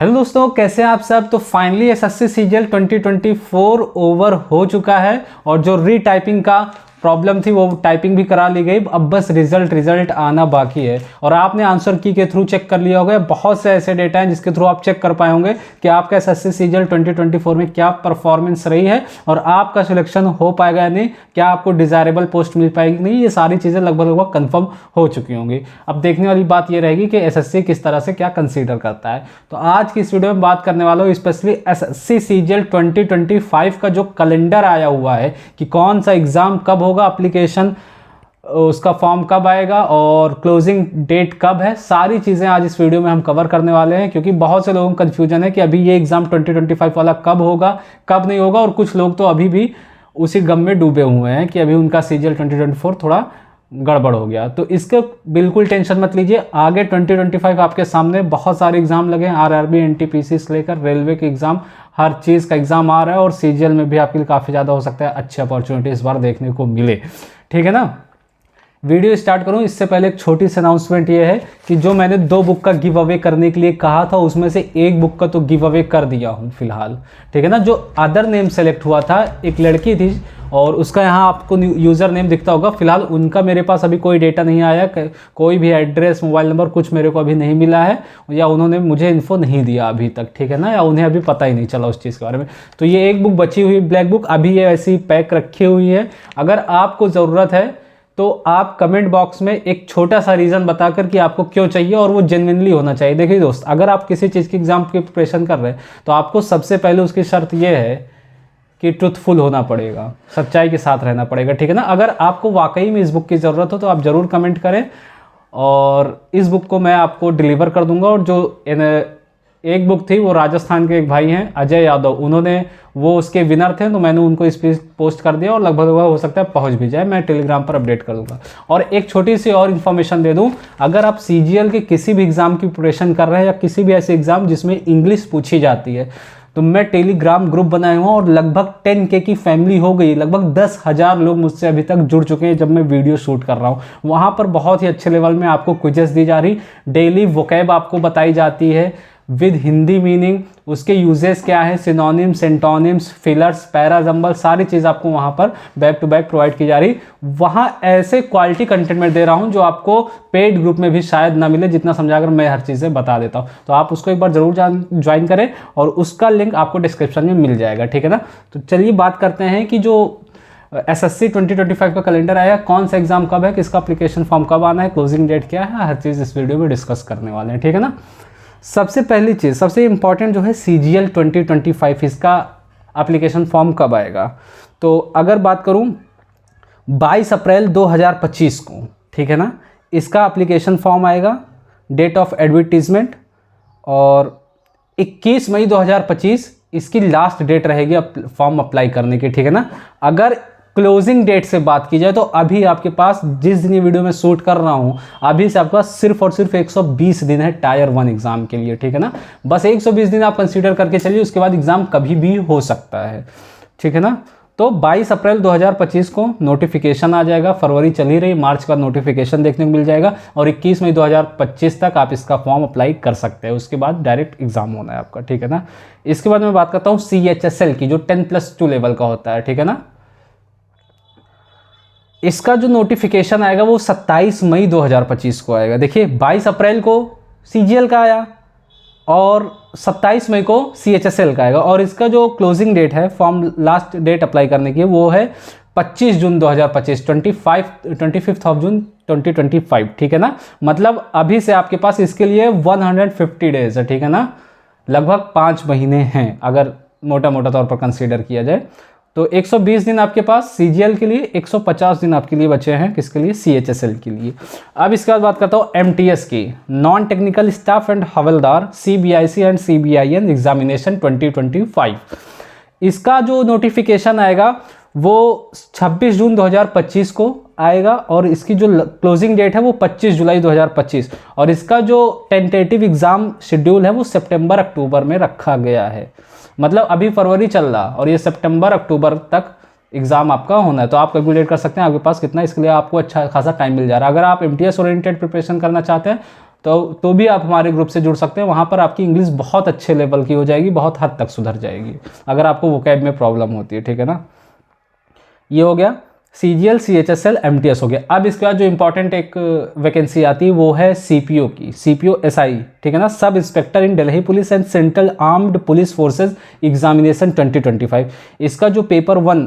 Hello दोस्तों, कैसे हैं आप सब। तो फाइनली एसएससी सीजीएल 2024 ओवर हो चुका है और जो रीटाइपिंग का प्रॉब्लम थी वो टाइपिंग भी करा ली गई। अब बस रिजल्ट आना बाकी है और आपने आंसर की के थ्रू चेक कर लिया होगा। बहुत से ऐसे डेटा हैं जिसके थ्रू आप चेक कर पाए होंगे कि आपका एसएससी सीजीएल 2024 में क्या परफॉर्मेंस रही है और आपका सिलेक्शन हो पाएगा या नहीं, क्या आपको डिजायरेबल पोस्ट मिल पाएगी नहीं। ये सारी चीज़ें लगभग कंफर्म हो चुकी होंगी। अब देखने वाली बात ये रहेगी कि एसएससी किस तरह से क्या कंसीडर करता है। तो आज की इस वीडियो में बात करने वाला हूँ स्पेशली एसएससी सीजीएल 2025 का जो कैलेंडर आया हुआ है कि कौन सा एग्जाम कब होगा, एप्लीकेशन उसका फॉर्म कब आएगा और क्लोजिंग डेट कब है। सारी चीज़ें आज इस वीडियो में हम कवर करने वाले हैं क्योंकि बहुत से लोगों को कन्फ्यूजन है कि अभी ये एग्ज़ाम 2025 वाला कब होगा कब नहीं होगा, और कुछ लोग तो अभी भी उसी गम में डूबे हुए हैं कि अभी उनका सीजीएल 2024 थोड़ा गड़बड़ हो गया। तो इसके बिल्कुल टेंशन मत लीजिए, आगे 2025 आपके सामने बहुत सारे एग्जाम लगे हैं। आरआरबी एनटीपीसी से लेकर रेलवे के एग्जाम, हर चीज़ का एग्जाम आ रहा है और सीजीएल में भी आपके लिए काफ़ी ज़्यादा हो सकता है अच्छी अपॉर्चुनिटी इस बार देखने को मिले। ठीक है ना। वीडियो स्टार्ट करूं इससे पहले एक छोटी सी अनाउंसमेंट ये है कि जो मैंने 2 बुक का गिव अवे करने के लिए कहा था उसमें से एक बुक का तो गिव अवे कर दिया हूं फिलहाल। ठीक है ना। जो अदर नेम सेलेक्ट हुआ था, एक लड़की थी और उसका यहाँ आपको यूज़र नेम दिखता होगा। फिलहाल उनका मेरे पास अभी कोई डेटा नहीं आया, कोई भी एड्रेस मोबाइल नंबर कुछ मेरे को अभी नहीं मिला है या उन्होंने मुझे इन्फो नहीं दिया अभी तक। ठीक है ना, या उन्हें अभी पता ही नहीं चला उस चीज़ के बारे में। तो ये एक बुक बची हुई ब्लैक बुक अभी ये ऐसी पैक रखी हुई है। अगर आपको ज़रूरत है तो आप कमेंट बॉक्स में एक छोटा सा रीज़न बताकर कि आपको क्यों चाहिए, और वो जेन्युइनली होना चाहिए। देखिए दोस्त, अगर आप किसी चीज़ की एग्जाम की प्रिपरेशन कर रहे हैं तो आपको सबसे पहले उसकी शर्त ये है कि ट्रुथफुल होना पड़ेगा, सच्चाई के साथ रहना पड़ेगा। ठीक है ना। अगर आपको वाकई में इस बुक की ज़रूरत हो तो आप ज़रूर कमेंट करें और इस बुक को मैं आपको डिलीवर कर दूंगा। और जो एक बुक थी वो राजस्थान के एक भाई हैं अजय यादव, उन्होंने वो उसके विनर थे तो मैंने उनको इस पे पोस्ट कर दिया और लगभग हो सकता है पहुंच भी जाए। मैं टेलीग्राम पर अपडेट कर दूंगा। और एक छोटी सी और इन्फॉर्मेशन दे दूं, अगर आप सीजीएल के किसी भी एग्ज़ाम की प्रिपरेशन कर रहे हैं या किसी भी ऐसे एग्ज़ाम जिसमें इंग्लिश पूछी जाती है तो मैं टेलीग्राम ग्रुप बनाया हुआ और लगभग 10K की फैमिली हो गई। लगभग 10,000 लोग मुझसे अभी तक जुड़ चुके हैं जब मैं वीडियो शूट कर रहा हूँ। वहाँ पर बहुत ही अच्छे लेवल में आपको क्विजेस दी जा रही, डेली वोकैब आपको बताई जाती है विद हिंदी मीनिंग, उसके यूजेस क्या है, सिनोनिम्स, सेंटोनिम्स, फिलर्स, पैराजम्बल, सारी चीज़ आपको वहाँ पर बैक टू बैक प्रोवाइड की जा रही। वहाँ ऐसे क्वालिटी कंटेंट में दे रहा हूँ जो आपको पेड ग्रुप में भी शायद ना मिले, जितना समझाकर मैं हर चीज़ें बता देता हूँ। तो आप उसको एक बार ज़रूर ज्वाइन करें और उसका लिंक आपको डिस्क्रिप्शन में मिल जाएगा। ठीक है ना। तो चलिए बात करते हैं कि जो एसएससी 2025 का कैलेंडर आया, कौन सा एग्जाम कब है, किसका एप्लीकेशन फॉर्म कब आना है, क्लोजिंग डेट क्या है, हर चीज़ इस वीडियो में डिस्कस करने वाले हैं। ठीक है ना। सबसे पहली चीज़, सबसे इंपॉर्टेंट जो है सीजीएल 2025, इसका एप्लीकेशन फॉर्म कब आएगा। तो अगर बात करूं 22 अप्रैल 2025 को, ठीक है ना, इसका एप्लीकेशन फॉर्म आएगा। डेट ऑफ एडवर्टीजमेंट और 21 मई 2025 इसकी लास्ट डेट रहेगी फॉर्म अप्लाई करने की। ठीक है ना। अगर क्लोजिंग डेट से बात की जाए तो अभी आपके पास, जिस दिन ये वीडियो में शूट कर रहा हूँ, अभी से आपके पास सिर्फ और सिर्फ 120 दिन है टायर 1 एग्जाम के लिए। ठीक है ना। बस 120 दिन आप कंसीडर करके चलिए, उसके बाद एग्जाम कभी भी हो सकता है। ठीक है ना। तो 22 अप्रैल 2025 को नोटिफिकेशन आ जाएगा। फरवरी चल ही रही, मार्च का नोटिफिकेशन देखने को मिल जाएगा और 21 मई 2025 तक आप इसका फॉर्म अप्लाई कर सकते हैं। उसके बाद डायरेक्ट एग्जाम होना है आपका। ठीक है ना। इसके बाद मैं बात करता हूँ CHSL की, जो 10+2 लेवल का होता है। ठीक है ना। इसका जो नोटिफिकेशन आएगा वो 27 मई 2025 को आएगा। देखिए 22 अप्रैल को सीजीएल का आया और 27 मई को CHSL का आएगा। और इसका जो क्लोजिंग डेट है, फॉर्म लास्ट डेट अप्लाई करने की, वो है 25 जून 2025, 25 ऑफ जून 2025। ठीक है ना। मतलब अभी से आपके पास इसके लिए 150 डेज है। ठीक है ना। लगभग 5 महीने हैं अगर मोटा मोटा तौर पर कंसीडर किया जाए तो 120 दिन आपके पास सीजीएल के लिए, 150 दिन आपके लिए बचे हैं किसके लिए, CHSL के लिए। अब इसके बाद बात करता हूँ MTS की, non technical staff and havildar, CBIC and CBIN examination 2025। इसका जो नोटिफिकेशन आएगा वो 26 जून 2025 को आएगा और इसकी जो क्लोजिंग डेट है वो 25 जुलाई 2025 और इसका जो टेंटेटिव एग्ज़ाम शेड्यूल है वो सितंबर अक्टूबर में रखा गया है। मतलब अभी फरवरी चल रहा और ये सितंबर अक्टूबर तक एग्जाम आपका होना है। तो आप कैलकुलेट कर सकते हैं आपके पास कितना, इसके लिए आपको अच्छा खासा टाइम मिल जा रहा है। अगर आप MTS ओरिएंटेड प्रिपरेशन करना चाहते हैं तो भी आप हमारे ग्रुप से जुड़ सकते हैं। वहाँ पर आपकी इंग्लिश बहुत अच्छे लेवल की हो जाएगी, बहुत हद तक सुधर जाएगी अगर आपको वोकैब में प्रॉब्लम होती है, ठीक है ना। ये हो गया CGL, CHSL, MTS हो गया। अब इसके बाद जो इंपॉर्टेंट एक वैकेंसी आती है वो है CPO की, CPO SI, ठीक है ना, sub inspector in Delhi police and central armed police forces examination 2025। इसका जो पेपर 1,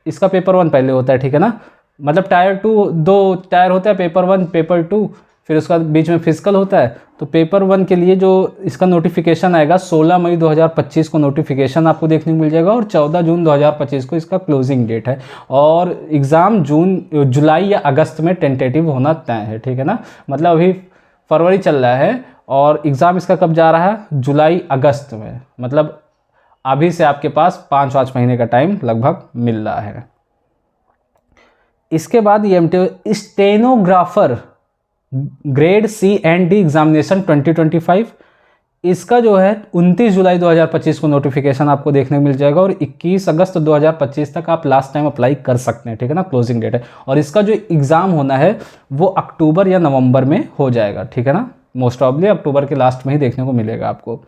इसका पेपर 1 पहले होता है, ठीक है ना, मतलब टायर 2, 2 टायर होता है, पेपर 1, पेपर 2, फिर उसका बीच में फिजिकल होता है। तो पेपर 1 के लिए जो इसका नोटिफिकेशन आएगा 16 मई 2025 को नोटिफिकेशन आपको देखने को मिल जाएगा और 14 जून 2025 को इसका क्लोजिंग डेट है। और एग्ज़ाम जुलाई या अगस्त में टेंटेटिव होना तय है, ठीक है ना, मतलब अभी फरवरी चल रहा है और एग्ज़ाम इसका कब जा रहा है, जुलाई अगस्त में, मतलब अभी से आपके पास 5-5 महीने का टाइम लगभग मिल रहा है। इसके बाद ये MTO stenographer grade C&D examination 2025, इसका जो है 29 जुलाई 2025 को नोटिफिकेशन आपको देखने को मिल जाएगा और 21 अगस्त 2025 तक आप लास्ट टाइम अप्लाई कर सकते हैं, ठीक है ना, क्लोजिंग डेट है। और इसका जो एग्ज़ाम होना है वो अक्टूबर या नवंबर में हो जाएगा, ठीक है ना, मोस्ट प्रॉब्ली अक्टूबर के लास्ट में ही देखने को मिलेगा आपको।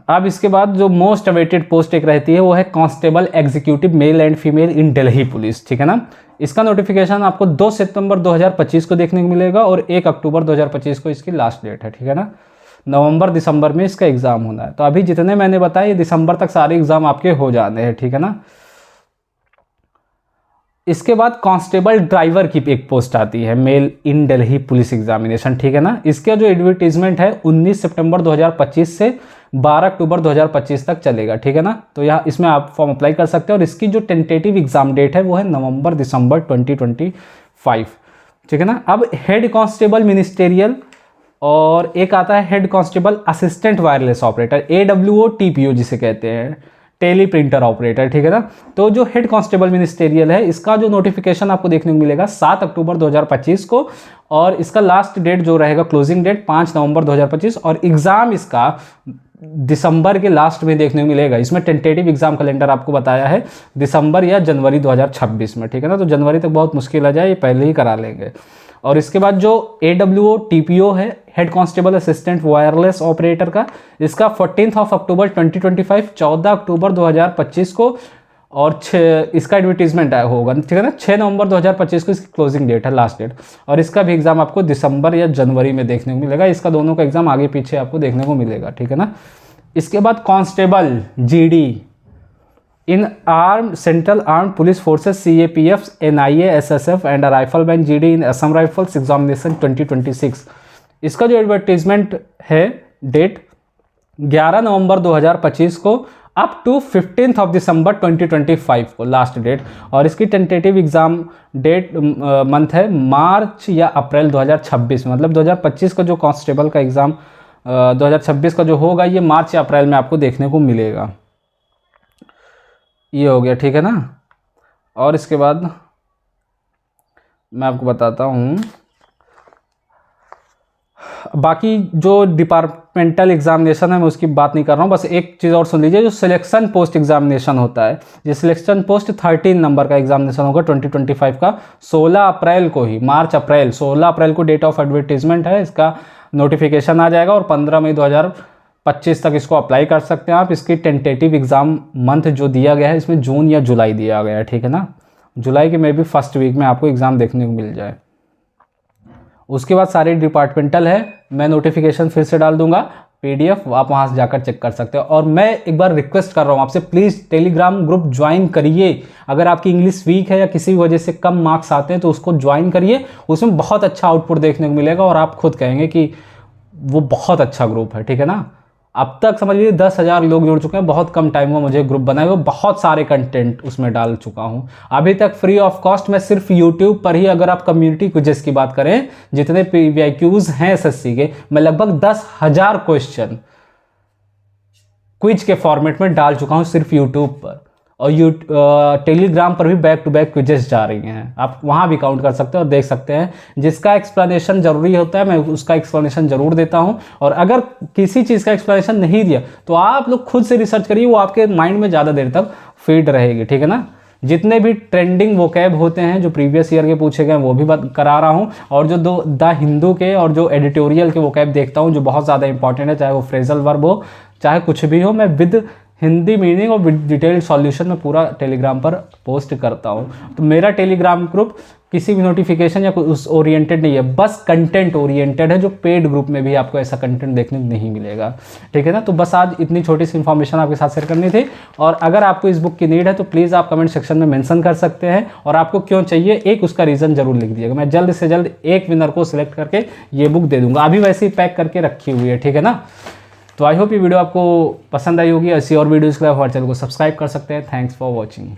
अब इसके बाद जो मोस्ट अवेटेड पोस्ट एक रहती है वो है constable executive male and female in Delhi police, ठीक है ना। इसका नोटिफिकेशन आपको 2 सितंबर 2025 को देखने को मिलेगा और 1 अक्टूबर 2025 को इसकी लास्ट डेट है, ठीक है ना। नवंबर दिसंबर में इसका एग्ज़ाम होना है। तो अभी जितने मैंने बताए दिसंबर तक सारे एग्ज़ाम आपके हो जाने हैं, ठीक है ना। इसके बाद कांस्टेबल ड्राइवर की एक पोस्ट आती है मेल इन दिल्ली पुलिस एग्जामिनेशन, ठीक है ना। इसका जो एडवर्टीजमेंट है 19 सितंबर 2025 से 12 अक्टूबर 2025 तक चलेगा, ठीक है ना। तो यहाँ इसमें आप फॉर्म अप्लाई कर सकते हैं और इसकी जो टेंटेटिव एग्जाम डेट है वो है नवंबर दिसंबर 2025, ठीक है ना। अब हेड कांस्टेबल मिनिस्टेरियल और एक आता है head constable assistant wireless operator, AWO TPO जिसे कहते हैं, टेली प्रिंटर ऑपरेटर, ठीक है ना। तो जो हेड कांस्टेबल मिनिस्टेरियल है इसका जो नोटिफिकेशन आपको देखने को मिलेगा 7 अक्टूबर 2025 को और इसका लास्ट डेट जो रहेगा क्लोजिंग डेट 5 नवंबर 2025 और एग्ज़ाम इसका दिसंबर के लास्ट में देखने को मिलेगा। इसमें टेंटेटिव एग्जाम कैलेंडर आपको बताया है दिसंबर या जनवरी 2026 में, ठीक है ना। तो जनवरी तक बहुत मुश्किल आ जाए, ये पहले ही करा लेंगे। और इसके बाद जो AWO TPO है head constable assistant wireless operator का, इसका 14 अक्टूबर 2025, 14 अक्टूबर 2025 को और इसका एडवर्टीजमेंट होगा, ठीक है ना, 6 नवंबर 2025 को इसकी क्लोजिंग डेट है, लास्ट डेट। और इसका भी एग्जाम आपको दिसंबर या जनवरी में देखने को मिलेगा। इसका दोनों का एग्जाम आगे पीछे आपको देखने को मिलेगा, ठीक है ना। इसके बाद constable GD in arm central arm police forces CAPF NIA SSF and rifleman GD in Assam rifles examination 2026, इसका जो एडवर्टीजमेंट है डेट 11 नवंबर 2025 को अप टू 15 दिसंबर 2025 को लास्ट डेट। और इसकी टेंटेटिव एग्जाम डेट मंथ है मार्च या अप्रैल 2026 में, मतलब 2025 का जो कांस्टेबल का एग्ज़ाम 2026 का जो होगा ये मार्च या अप्रैल में आपको देखने को मिलेगा। ये हो गया, ठीक है ना। और इसके बाद मैं आपको बताता हूँ बाकी जो डिपार्टमेंटल एग्जामिनेशन है मैं उसकी बात नहीं कर रहा हूँ, बस एक चीज़ और सुन लीजिए। जो सिलेक्शन पोस्ट एग्जामिनेशन होता है, ये सिलेक्शन पोस्ट 13 नंबर का एग्जामिनेशन होगा 2025 का 16 अप्रैल को ही, मार्च अप्रैल 16 अप्रैल को डेट ऑफ एडवर्टीजमेंट है, इसका नोटिफिकेशन आ जाएगा और 15 मई 2025 तक इसको अप्लाई कर सकते हैं आप। इसकी टेंटेटिव एग्ज़ाम मंथ जो दिया गया है इसमें जून या जुलाई दिया गया है, ठीक है ना। जुलाई के मे भी फर्स्ट वीक में आपको एग्ज़ाम देखने को मिल जाए। उसके बाद सारे डिपार्टमेंटल है, मैं नोटिफिकेशन फिर से डाल दूंगा PDF, आप वहाँ से जाकर चेक कर सकते हो। और मैं एक बार रिक्वेस्ट कर रहा हूँ आपसे, प्लीज़ टेलीग्राम ग्रुप ज्वाइन करिए। अगर आपकी इंग्लिश वीक है या किसी भी वजह से कम मार्क्स आते हैं तो उसको ज्वाइन करिए, उसमें बहुत अच्छा आउटपुट देखने को मिलेगा और आप खुद कहेंगे कि वो बहुत अच्छा ग्रुप है, ठीक है ना। अब तक समझ लीजिए 10,000 लोग जुड़ चुके हैं, बहुत कम टाइम हुआ मुझे ग्रुप बनाए हुए, बहुत सारे कंटेंट उसमें डाल चुका हूँ अभी तक फ्री ऑफ कॉस्ट। मैं सिर्फ यूट्यूब पर ही, अगर आप कम्युनिटी क्विज़ की बात करें, जितने PYQs हैं SSC के, मैं लगभग 10,000 क्वेश्चन क्विज के फॉर्मेट में डाल चुका हूँ सिर्फ यूट्यूब पर। और टेलीग्राम पर भी बैक टू बैक क्विजेस जा रही हैं, आप वहाँ भी काउंट कर सकते हैं और देख सकते हैं। जिसका एक्सप्लेनेशन ज़रूरी होता है मैं उसका एक्सप्लेनेशन ज़रूर देता हूँ, और अगर किसी चीज़ का एक्सप्लेनेशन नहीं दिया तो आप लोग खुद से रिसर्च करिए, वो आपके माइंड में ज़्यादा देर तक फीड रहेगी, ठीक है ना। जितने भी ट्रेंडिंग वोकैब होते हैं जो प्रीवियस ईयर के पूछे गए वो भी करा रहा हूँ, और जो दो द हिंदू के और जो एडिटोरियल के वोकैब देखता हूँ जो बहुत ज़्यादा इंपॉर्टेंट है, चाहे वो फ्रेजल वर्ब हो चाहे कुछ भी हो, मैं विद हिंदी मीनिंग और विद डिटेल्ड सॉल्यूशन में पूरा टेलीग्राम पर पोस्ट करता हूँ। तो मेरा टेलीग्राम ग्रुप किसी भी नोटिफिकेशन या उस ओरिएंटेड नहीं है, बस कंटेंट ओरिएंटेड है, जो पेड ग्रुप में भी आपको ऐसा कंटेंट देखने को नहीं मिलेगा। ठीक है ना, तो बस आज इतनी छोटी सी इन्फॉर्मेशन आपके साथ शेयर करनी थी। और अगर आपको इस बुक की नीड है तो प्लीज़ आप कमेंट सेक्शन में मेंशन कर सकते हैं, और आपको क्यों चाहिए एक उसका रीज़न जरूर लिख दिएगा। मैं जल्द से जल्द एक विनर को सिलेक्ट करके ये बुक दे दूंगा, अभी वैसे ही पैक करके रखी हुई है। ठीक है ना, तो आई होप ये वीडियो आपको पसंद आई होगी। ऐसी और वीडियोज़ के लिए हमारे चैनल को सब्सक्राइब कर सकते हैं। Thanks for watching.